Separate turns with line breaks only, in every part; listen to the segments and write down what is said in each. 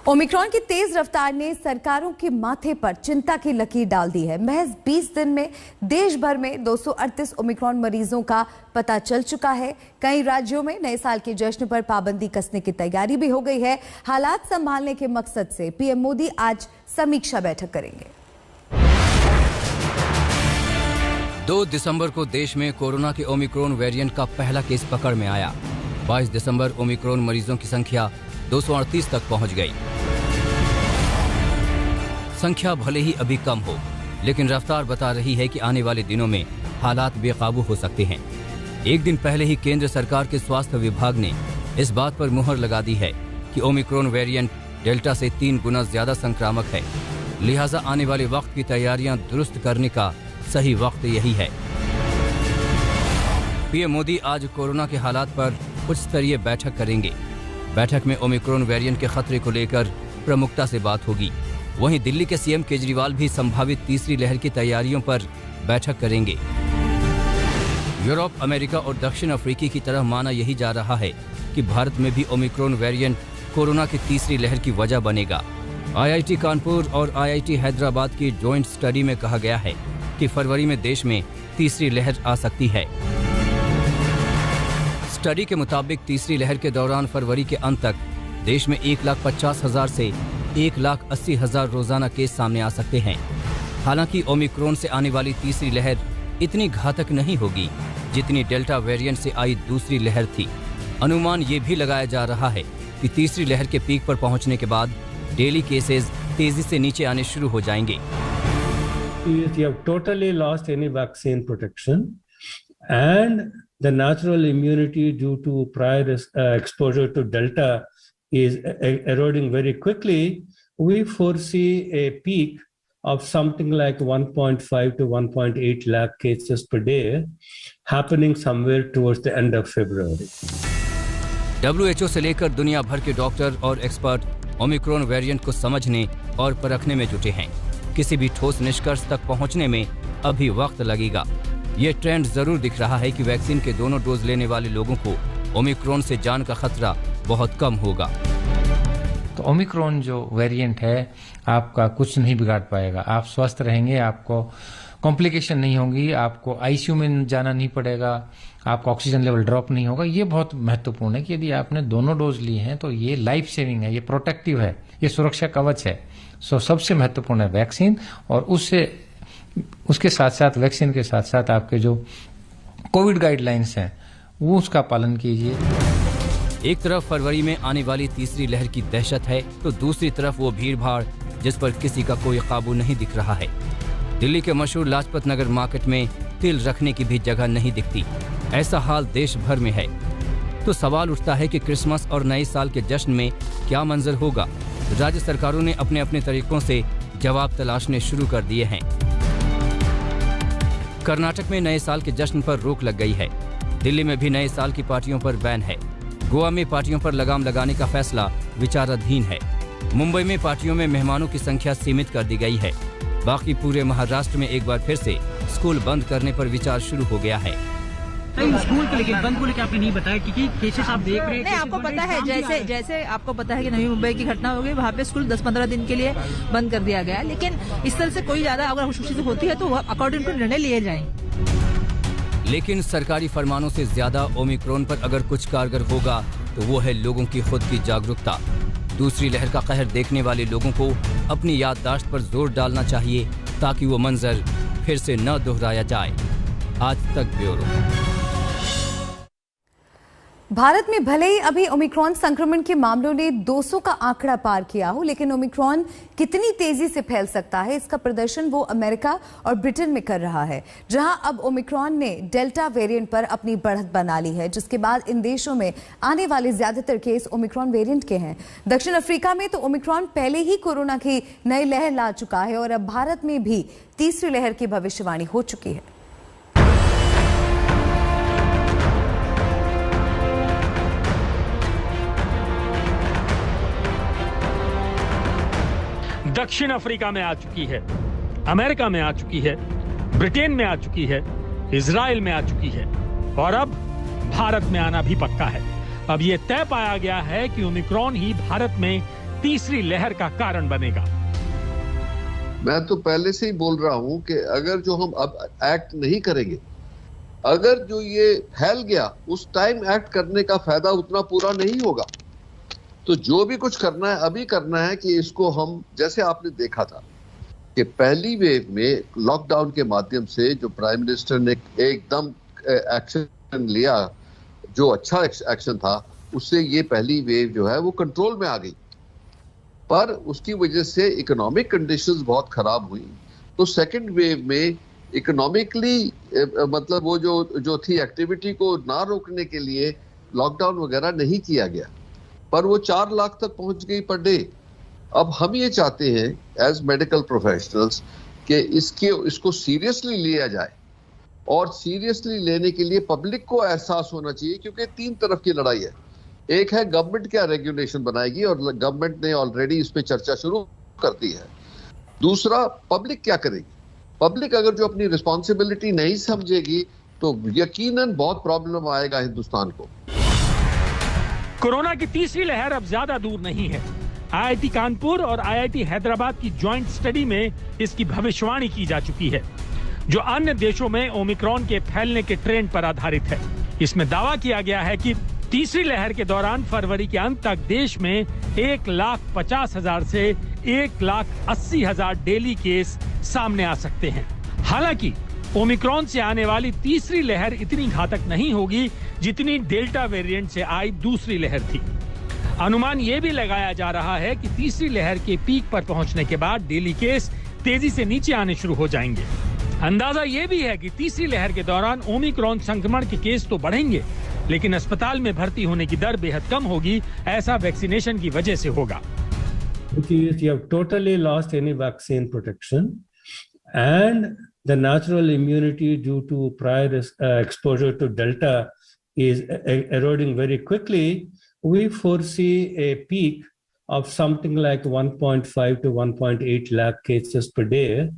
Omicron की तेज रफ्तार ने सरकारों के माथे पर चिंता की लकीर डाल दी है। महज 20 दिन में देश भर में 238 ओमिक्रॉन मरीजों का पता चल चुका है। कई राज्यों में नए साल के जश्न पर पाबंदी कसने की तैयारी भी हो गई है। हालात संभालने के मकसद से पीएम मोदी आज समीक्षा बैठक करेंगे।
2 दिसंबर को देश में कोरोना के ओमिक्रॉन वेरिएंट का पहला केस पकड़ में आया। 22 दिसंबर ओमिक्रॉन मरीजों की संख्या 238 तक पहुंच गई। संख्या भले ही अभी कम हो, लेकिन रफ्तार बता रही है कि आने वाले दिनों में हालात बेकाबू हो सकते हैं। एक दिन पहले ही केंद्र सरकार के स्वास्थ्य विभाग ने इस बात पर मुहर लगा दी है कि ओमिक्रॉन वेरिएंट डेल्टा से 3 गुना ज्यादा संक्रामक है। लिहाजा आने वाले वक्त की तैयारियां दुरुस्त करने का सही वक्त यही है। पीएम मोदी आज कोरोना के हालात पर उच्च स्तरीय बैठक करेंगे। बैठक में ओमिक्रॉन वेरिएंट के खतरे को लेकर प्रमुखता से बात होगी। वहीं दिल्ली के सीएम केजरीवाल भी संभावित तीसरी लहर की तैयारियों पर बैठक करेंगे। यूरोप, अमेरिका और दक्षिण अफ्रीका की तरह माना यही जा रहा है कि भारत में भी ओमिक्रॉन वेरिएंट कोरोना की तीसरी लहर की वजह बनेगा। आईआईटी कानपुर और आईआईटी हैदराबाद की जॉइंट स्टडी में कहा गया है कि फरवरी में देश में तीसरी लहर आ सकती है। स्टडी के मुताबिक तीसरी लहर के दौरान फरवरी के अंत तक देश में 1,50,000 से 1,80,000 रोजाना केस सामने आ सकते हैं। हालांकि ओमिक्रॉन से आने वाली तीसरी लहर इतनी घातक नहीं होगी जितनी डेल्टा वेरिएंट से आई दूसरी लहर थी। अनुमान ये भी लगाया जा रहा है कि तीसरी लहर के पीक पर पहुंचने के बाद डेली केसेस तेजी से नीचे आने शुरू हो जाएंगे।
You have totally lost any vaccine protection, and the natural immunity due to prior exposure to Delta is eroding very quickly. We foresee a peak of something like 1.5 to 1.8 lakh cases per day happening somewhere towards the end of February.
WHO से लेकर दुनिया भर के doctor और expert Omicron variant को समझने और परखने में जुटे हैं। किसी भी ठोस निष्कर्ष तक पहुंचने में अभी वक्त लगेगा। ये ट्रेंड जरूर दिख रहा है कि वैक्सीन के दोनों डोज लेने वाले लोगों को ओमिक्रॉन से जान का खतरा बहुत कम होगा।
तो ओमिक्रॉन जो वेरिएंट है आपका कुछ नहीं बिगाड़ पाएगा। आप स्वस्थ रहेंगे, आपको कॉम्प्लिकेशन नहीं होगी, आपको आईसीयू में जाना नहीं पड़ेगा, आपका ऑक्सीजन लेवल ड्रॉप नहीं होगा। ये बहुत महत्वपूर्ण है कि यदि आपने दोनों डोज लिए हैं तो ये लाइफ सेविंग है, ये प्रोटेक्टिव है, ये सुरक्षा कवच है। सो सबसे महत्वपूर्ण है वैक्सीन, और उसके साथ साथ वैक्सीन के साथ साथ आपके जो कोविड गाइडलाइंस हैं वो उसका पालन कीजिए।
एक तरफ फरवरी में आने वाली तीसरी लहर की दहशत है तो दूसरी तरफ वो भीड़ भाड़ जिस पर किसी का कोई काबू नहीं दिख रहा है। दिल्ली के मशहूर लाजपत नगर मार्केट में तिल रखने की भी जगह नहीं दिखती। ऐसा हाल देश भर में है। तो सवाल उठता है कि क्रिसमस और नए साल के जश्न में क्या मंजर होगा। राज्य सरकारों ने अपने अपने तरीकों से जवाब तलाशने शुरू कर दिए हैं। कर्नाटक में नए साल के जश्न पर रोक लग गई है। दिल्ली में भी नए साल की पार्टियों पर बैन है। गोवा में पार्टियों पर लगाम लगाने का फैसला विचाराधीन है। मुंबई में पार्टियों में मेहमानों की संख्या सीमित कर दी गई है। बाकी पूरे महाराष्ट्र में एक बार फिर से स्कूल बंद करने पर विचार शुरू हो गया है।
स्कूल को लेकर बंद को लेकर आपने नहीं बताया क्योंकि केसेस आप देख रहे हैं।
नहीं, आपको पता है जैसे आपको पता है कि नवी मुंबई की घटना हो गई, वहाँ पे स्कूल 10-15 दिन के लिए बंद कर दिया गया। लेकिन इस तरह से कोई ज्यादा अगर खुशी होती है तो अकॉर्डिंग टू निर्णय लिए जाएं।
लेकिन सरकारी फरमानों से ज्यादा ओमिक्रॉन पर अगर कुछ कारगर होगा तो वो है लोगों की खुद की जागरूकता। दूसरी लहर का कहर देखने वाले लोगों को अपनी याददाश्त पर जोर डालना चाहिए ताकि वो मंजर फिर से न दोहराया जाए। आज तक ब्यूरो।
भारत में भले ही अभी ओमिक्रॉन संक्रमण के मामलों ने 200 का आंकड़ा पार किया हो, लेकिन ओमिक्रॉन कितनी तेजी से फैल सकता है इसका प्रदर्शन वो अमेरिका और ब्रिटेन में कर रहा है, जहां अब ओमिक्रॉन ने डेल्टा वेरिएंट पर अपनी बढ़त बना ली है, जिसके बाद इन देशों में आने वाले ज्यादातर केस ओमिक्रॉन वेरिएंट के हैं। दक्षिण अफ्रीका में तो ओमिक्रॉन पहले ही कोरोना की नई लहर ला चुका है और अब भारत में भी तीसरी लहर की भविष्यवाणी हो चुकी है।
दक्षिण अफ्रीका में आ चुकी है, अमेरिका में आ चुकी है, ब्रिटेन में आ चुकी है, इजराइल में आ चुकी है और अब भारत में आना भी पक्का है। अब यह तय पाया गया है कि ओमिक्रॉन ही भारत में तीसरी लहर का कारण बनेगा।
मैं तो पहले से ही बोल रहा हूं कि अगर जो हम अब एक्ट नहीं करेंगे, अगर जो ये फैल गया उस टाइम एक्ट करने का फायदा उतना पूरा नहीं होगा। तो जो भी कुछ करना है अभी करना है कि इसको हम, जैसे आपने देखा था कि पहली वेव में लॉकडाउन के माध्यम से जो प्राइम मिनिस्टर ने एकदम एक्शन लिया, जो अच्छा एक्शन था, उससे ये पहली वेव जो है वो कंट्रोल में आ गई। पर उसकी वजह से इकोनॉमिक कंडीशंस बहुत खराब हुई। तो सेकंड वेव में इकोनॉमिकली मतलब वो जो थी एक्टिविटी को ना रोकने के लिए लॉकडाउन वगैरह नहीं किया गया, पर वो 4 लाख तक पहुंच गई पर डे। अब हम ये चाहते हैं एज मेडिकल प्रोफेशनल्स कि इसको सीरियसली लिया जाए, और सीरियसली लेने के लिए पब्लिक को एहसास होना चाहिए, क्योंकि 3 तरफ की लड़ाई है। एक है गवर्नमेंट क्या रेगुलेशन बनाएगी, और गवर्नमेंट ने ऑलरेडी इस पे चर्चा शुरू कर दी है। दूसरा, पब्लिक क्या करेगी। पब्लिक अगर जो अपनी रिस्पॉन्सिबिलिटी नहीं समझेगी तो यकीनन बहुत प्रॉब्लम आएगा हिंदुस्तान को।
कोरोना की तीसरी लहर अब ज्यादा दूर नहीं है। आईआईटी कानपुर और आईआईटी हैदराबाद की ज्वाइंट स्टडी में इसकी भविष्यवाणी की जा चुकी है, जो अन्य देशों में ओमिक्रॉन के फैलने के ट्रेंड पर आधारित है। इसमें दावा किया गया है कि तीसरी लहर के दौरान फरवरी के अंत तक देश में 1,50,000 से 1,80,000 डेली केस सामने आ सकते हैं। हालांकि ओमिक्रॉन से आने वाली तीसरी लहर इतनी घातक नहीं होगी जितनी डेल्टा वेरिएंट से आई दूसरी लहर थी। अनुमान ये भी लगाया जा रहा है कि तीसरी लहर के पीक पर पहुंचने के बाद डेली केस तेजी से नीचे आने शुरू हो जाएंगे। अंदाजा ये भी है कि तीसरी लहर के दौरान ओमिक्रॉन संक्रमण के केस तो बढ़ेंगे, लेकिन अस्पताल में भर्ती होने की दर बेहद कम होगी। ऐसा वैक्सीनेशन की वजह से होगा।
You have totally lost any vaccine protection, and the natural immunity due to prior exposure to Delta is eroding very quickly. We foresee a peak of something like 1.5 to 1.8 lakh cases per day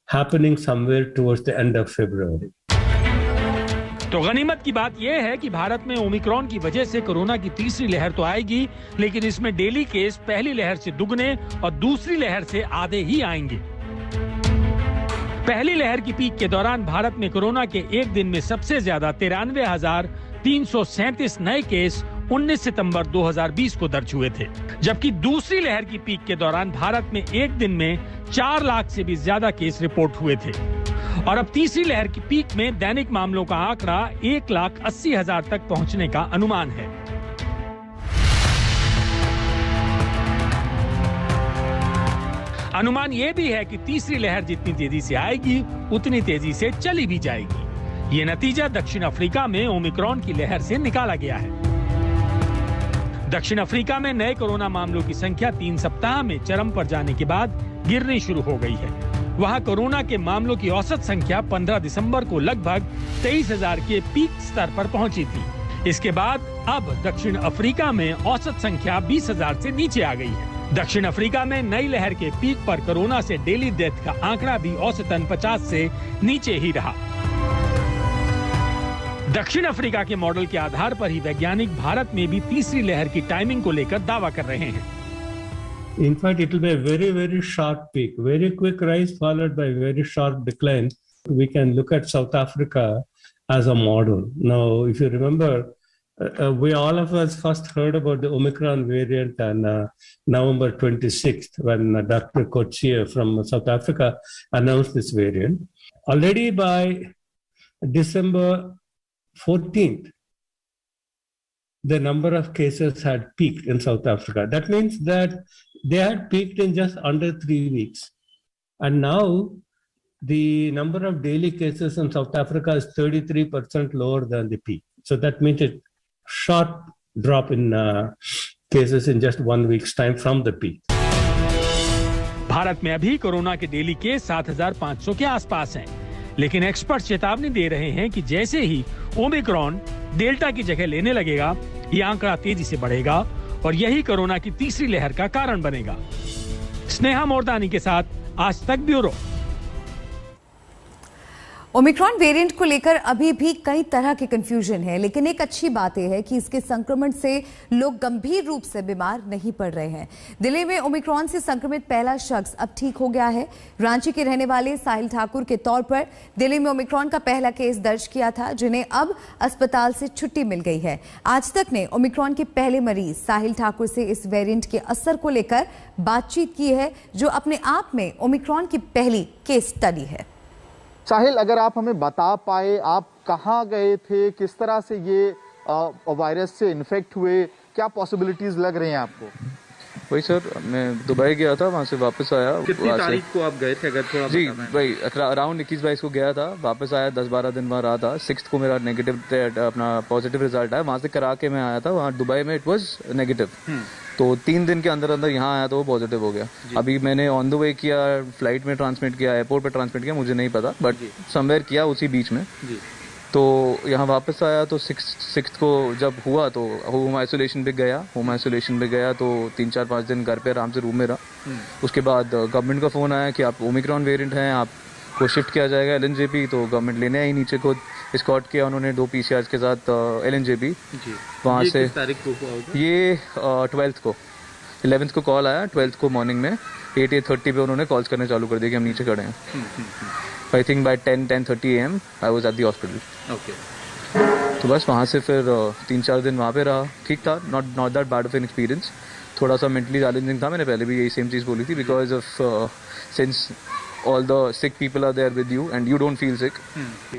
happening somewhere towards the end of February.
तो गनीमत की बात यह है कि भारत में Omicron की वजह से कोरोना की तीसरी लहर तो आएगी, लेकिन इसमें डेली केस पहली लहर से दुगने और दूसरी लहर से आधे ही आएंगे। पहली लहर की पीक के दौरान भारत में कोरोना के एक दिन में सबसे ज्यादा 93,337 नए केस 19 सितंबर 2020 को दर्ज हुए थे, जबकि दूसरी लहर की पीक के दौरान भारत में एक दिन में 4 लाख से भी ज्यादा केस रिपोर्ट हुए थे। और अब तीसरी लहर की पीक में दैनिक मामलों का आंकड़ा 1,80,000 तक पहुंचने का अनुमान है। अनुमान यह भी है कि तीसरी लहर जितनी तेजी से आएगी उतनी तेजी से चली भी जाएगी। ये नतीजा दक्षिण अफ्रीका में ओमिक्रॉन की लहर से निकाला गया है। दक्षिण अफ्रीका में नए कोरोना मामलों की संख्या 3 सप्ताह में चरम पर जाने के बाद गिरनी शुरू हो गई है। वहां कोरोना के मामलों की औसत संख्या 15 दिसंबर को लगभग 23,000 के पीक स्तर पर पहुंची थी। इसके बाद अब दक्षिण अफ्रीका में औसत संख्या 20,000 से नीचे आ गई है। दक्षिण अफ्रीका में नई लहर के पीक पर कोरोना से डेली डेथ का आंकड़ा भी औसतन 50 से नीचे ही रहा। दक्षिण अफ्रीका के मॉडल के आधार पर ही वैज्ञानिक भारत में भी तीसरी लहर की टाइमिंग को लेकर दावा कर रहे हैं।
In fact, it will be a very, very sharp peak, very quick rise followed by very sharp decline. We can look at South Africa as a model. Now, if you remember, we all of us first heard about the Omicron variant on November 26th when Dr. Coetzee from South Africa announced this variant. Already by December 14th, the number of cases had peaked in South Africa. That means that they had peaked in just under 3 weeks. And now the number of daily cases in South Africa is 33% lower than the peak. So that means a sharp drop in cases in just 1 week's time from the peak.
Bharat में अभी corona के daily case 7,500 के आसपास हैं, लेकिन expert चेतावनी दे रहे हैं कि जैसे ही ओमिक्रॉन डेल्टा की जगह लेने लगेगा, ये आंकड़ा तेजी से बढ़ेगा और यही कोरोना की तीसरी लहर का कारण बनेगा। स्नेहा मोरदानी के साथ आज तक ब्यूरो।
ओमिक्रॉन वेरिएंट को लेकर अभी भी कई तरह के कंफ्यूजन है, लेकिन एक अच्छी बात यह है कि इसके संक्रमण से लोग गंभीर रूप से बीमार नहीं पड़ रहे हैं। दिल्ली में ओमिक्रॉन से संक्रमित पहला शख्स अब ठीक हो गया है। रांची के रहने वाले साहिल ठाकुर के तौर पर दिल्ली में ओमिक्रॉन का पहला केस दर्ज किया था, जिन्हें अब अस्पताल से छुट्टी मिल गई है। आज तक ने ओमिक्रॉन के पहले मरीज साहिल ठाकुर से इस वेरिएंट के असर को लेकर बातचीत की है, जो अपने आप में ओमिक्रॉन की पहली केस स्टडी है।
साहिल, अगर आप हमें बता पाए, आप कहाँ गए थे, किस तरह से ये वायरस से इन्फेक्ट हुए, क्या पॉसिबिलिटीज लग रही हैं आपको?
वही सर, मैं दुबई गया था, वहाँ से वापस आया।
कितनी तारीख को आप गए थे? अगर थोड़ा
जी वही अराउंड 21-22 को गया था, वापस आया, 10-12 दिन वहाँ रहा था। 6 को मेरा नेगेटिव अपना पॉजिटिव रिजल्ट आया, वहाँ से करा के मैं आया था। वहाँ दुबई में इट वाज नेगेटिव, तो 3 दिन के अंदर अंदर यहाँ आया तो वो पॉजिटिव हो गया। अभी मैंने ऑन द वे किया, फ्लाइट में ट्रांसमिट किया, एयरपोर्ट पर ट्रांसमिट किया, मुझे नहीं पता, बट समवेयर किया उसी बीच में। तो यहाँ वापस आया तो 6 को जब हुआ तो होम आइसोलेशन पे गया। तो 3-4-5 दिन घर पे आराम से रूम में रहा। उसके बाद गवर्नमेंट का फ़ोन आया कि आप ओमिक्रॉन वेरिएंट हैं, आपको शिफ्ट किया जाएगा LNJP। तो गवर्नमेंट लेने आई नीचे को, स्कॉट किया उन्होंने 2 PCRs के साथ LNJP। वहाँ से ये 12th को 11th को कॉल आया, 12th को मॉर्निंग में 8:30 पे उन्होंने कॉल्स करने चालू कर दिए कि हम नीचे खड़े हैं। I think by 10:30 AM I was at the hospital. तो बस वहाँ से फिर 3-4 दिन वहाँ पे रहा। ठीक था, not that bad of an experience. थोड़ा सा मेंटली चैलेंजिंग था, मैंने पहले भी यही सेम चीज़ बोली थी, because of since all the sick people are there with you and you don't feel sick।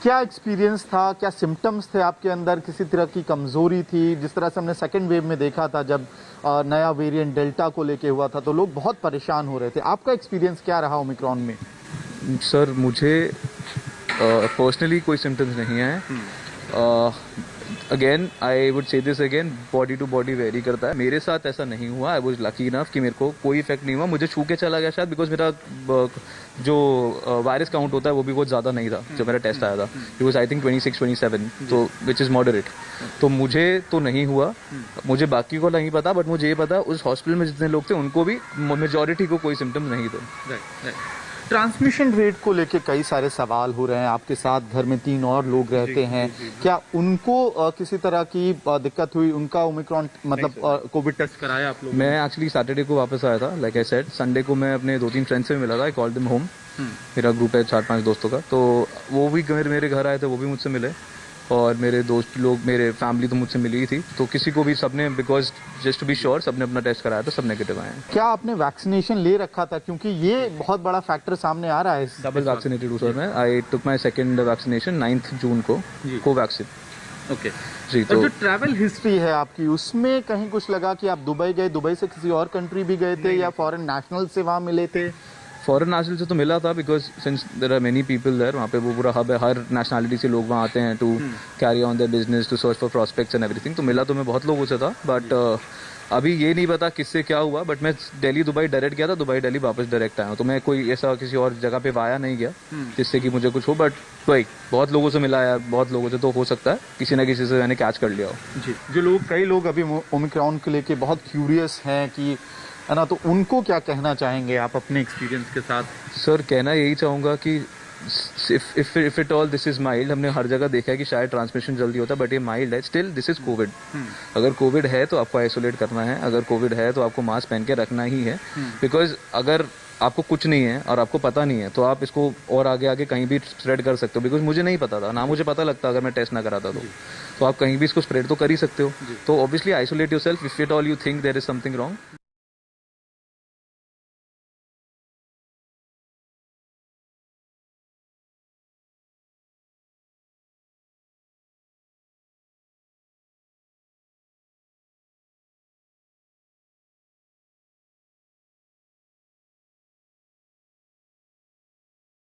क्या एक्सपीरियंस था, क्या सिम्टम्स थे आपके अंदर? किसी तरह की कमजोरी थी? जिस तरह से हमने सेकेंड वेव में देखा था, जब नया वेरिएंट डेल्टा को लेके हुआ था, तो लोग बहुत परेशान हो रहे थे। आपका एक्सपीरियंस क्या रहा ओमिक्रॉन में?
सर, मुझे पर्सनली कोई सिम्टम्स नहीं है। Again I would say this again, body to body vary करता है। मेरे साथ ऐसा नहीं हुआ। आई वाज लकी इनफ कि मेरे को कोई इफेक्ट नहीं हुआ। मुझे छू के चला गया शायद, बिकॉज मेरा जो वायरस काउंट होता है वो भी बहुत ज़्यादा नहीं था जब मेरा टेस्ट आया था। इट वाज आई थिंक 26-27, तो विच इज़ मॉडरेट। तो मुझे तो नहीं हुआ, मुझे बाकी को नहीं पता, बट मुझे ये पता उस हॉस्पिटल में जितने लोग थे उनको भी, मेजॉरिटी को कोई सिम्टम्स नहीं थे।
ट्रांसमिशन रेट को लेके कई सारे सवाल हो रहे हैं। आपके साथ घर में 3 और लोग रहते हैं, क्या उनको किसी तरह की दिक्कत हुई? उनका ओमिक्रॉन मतलब कोविड टेस्ट कराया आप लोग?
मैं एक्चुअली सैटरडे को वापस आया था, लाइक आई सेड। संडे को मैं अपने 2-3 फ्रेंड्स से मिला था। I called them home. मेरा ग्रुप है 4-5 दोस्तों का, तो वो भी मेरे घर आए थे, वो भी मुझसे मिले। और मेरे दोस्त लोग, मेरे फैमिली तो मुझसे मिली ही थी, तो किसी को भी सबने, because just to be sure, सबने अपना टेस्ट कराया था, सब नेगेटिव आए हैं।
क्या आपने वैक्सीनेशन ले रखा था? क्योंकि ये बहुत बड़ा फैक्टर सामने आ रहा है।
डबल वैक्सीनेटेड हूँ सर मैं। आई टुक माई सेकेंड वैक्सीनेशन 9 जून को, कोवैक्सीन।
ओके
जी।
तो जो ट्रैवल हिस्ट्री है आपकी, उसमें कहीं कुछ लगा कि आप दुबई गए, दुबई से किसी और कंट्री भी गए थे, या फॉरेन नेशनल से वहाँ मिले थे?
फॉरेन नेशनल से तो मिला था, because since there are many people there, वहाँ पे वो पूरा हब है, हर नेशनैलिटी से लोग वहाँ आते हैं to carry on their business, to search for prospects and everything. तो मिला तो मैं बहुत लोगों से था, बट अभी ये नहीं पता किससे क्या हुआ। बट मैं दिल्ली दुबई डायरेक्ट गया था, दुबई दिल्ली वापस डायरेक्ट आया हूँ, तो मैं कोई ऐसा किसी और जगह पे वाया नहीं गया जिससे कि मुझे कुछ हो। बट वही बहुत लोगों से मिला यार, बहुत लोगों से, तो हो सकता है किसी ना किसी से मैंने कैच कर लिया हो।
जी, जो लोग, कई लोग अभी ओमिक्रॉन को लेके बहुत क्यूरियस हैं कि है ना, तो उनको क्या कहना चाहेंगे आप अपने एक्सपीरियंस के साथ?
सर, कहना यही चाहूँगा कि if it all this is mild. हमने हर जगह देखा है कि शायद ट्रांसमिशन जल्दी होता है, बट ये माइल्ड है। Still this is Covid. अगर कोविड है तो आपको आइसोलेट करना है, अगर कोविड है तो आपको मास्क पहन के रखना ही है। बिकॉज अगर आपको कुछ नहीं है और आपको पता नहीं है, तो आप इसको और आगे कहीं भी स्प्रेड कर सकते हो। बिकॉज मुझे नहीं पता था ना, मुझे पता लगता अगर मैं टेस्ट ना कराता तो आप कहीं भी इसको स्प्रेड तो कर ही सकते हो। तो obviously isolate yourself if it all you think there is something wrong.